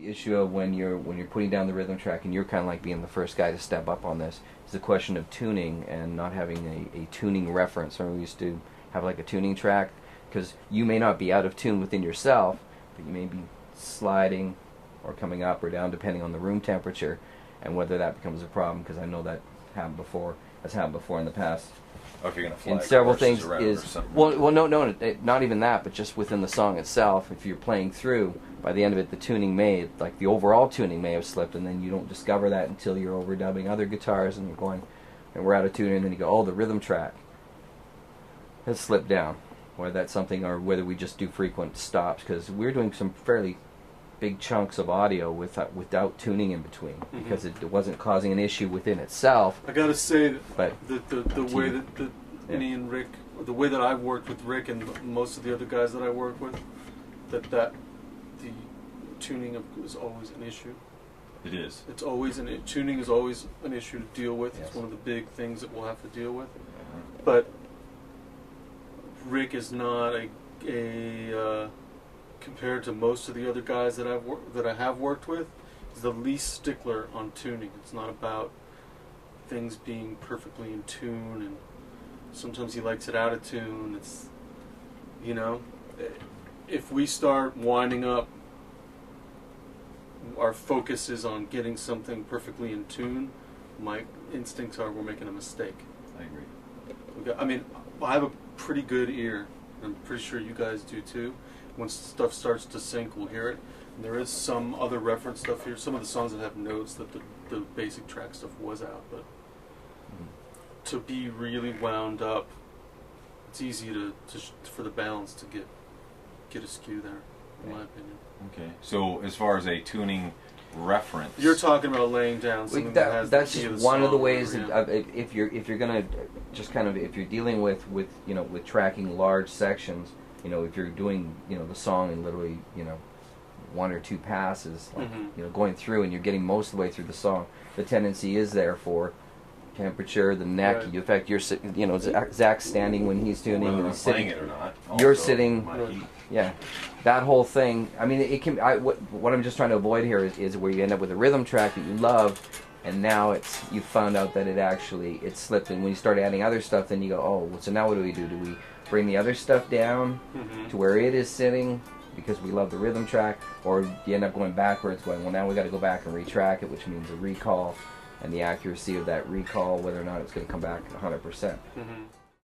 issue of when you're putting down the rhythm track, and you're kind of like being the first guy to step up on this, is the question of tuning and not having a tuning reference. Or we used to have like a tuning track, because you may not be out of tune within yourself, but you may be sliding or coming up or down depending on the room temperature, and whether that becomes a problem, because I know that happened before. Has happened before in the past. Or if you're going to fly And several courses things around or is something. well, no, not even that, but just within the song itself. If you're playing through, by the end of it, the tuning may, like the overall tuning may have slipped, and then you don't discover that until you're overdubbing other guitars, and you're going, and we're out of tune, and then you go, oh, the rhythm track has slipped down. Whether that's something, or whether we just do frequent stops, because we're doing some fairly big chunks of audio without tuning in between, because it wasn't causing an issue within itself. I gotta say that But the way that me and Rick, or the way that I've worked with Rick and most of the other guys that I work with, that the tuning is always an issue. It is. It's always tuning is always an issue to deal with. Yes. It's one of the big things that we'll have to deal with. But Rick is not a compared to most of the other guys that I have worked with, is the least stickler on tuning. It's not about things being perfectly in tune, and sometimes he likes it out of tune. It's, you know, if we start winding up, our focus is on getting something perfectly in tune, my instincts are we're making a mistake. I agree. I mean, I have a pretty good ear. I'm pretty sure you guys do too. When stuff starts to sync, we'll hear it. And there is some other reference stuff here. Some of the songs that have notes that the basic track stuff was out, but to be really wound up, it's easy for the balance to get askew there, in my opinion. Okay. So as far as a tuning reference, You're talking about laying down something that has that's the key just of the one of the song, ways yeah. that, if you're gonna just kind of, if you're dealing with tracking large sections, if you're doing the song in literally one or two passes, like going through, and you're getting most of the way through the song, the tendency is there for temperature, the neck. Right. In fact, you're sitting, Zach's standing when he's tuning, whether and I'm he's playing sitting. it or not. You're also sitting- my heat. Yeah, that whole thing. I mean, it can. What I'm just trying to avoid here is where you end up with a rhythm track that you love, and now you found out that it slipped. And when you start adding other stuff, then you go, oh, well, so now what do we do? Do we bring the other stuff down to where it is sitting because we love the rhythm track, or do you end up going backwards, going, well, now we got to go back and retrack it, which means a recall, and the accuracy of that recall, whether or not it's going to come back 100%.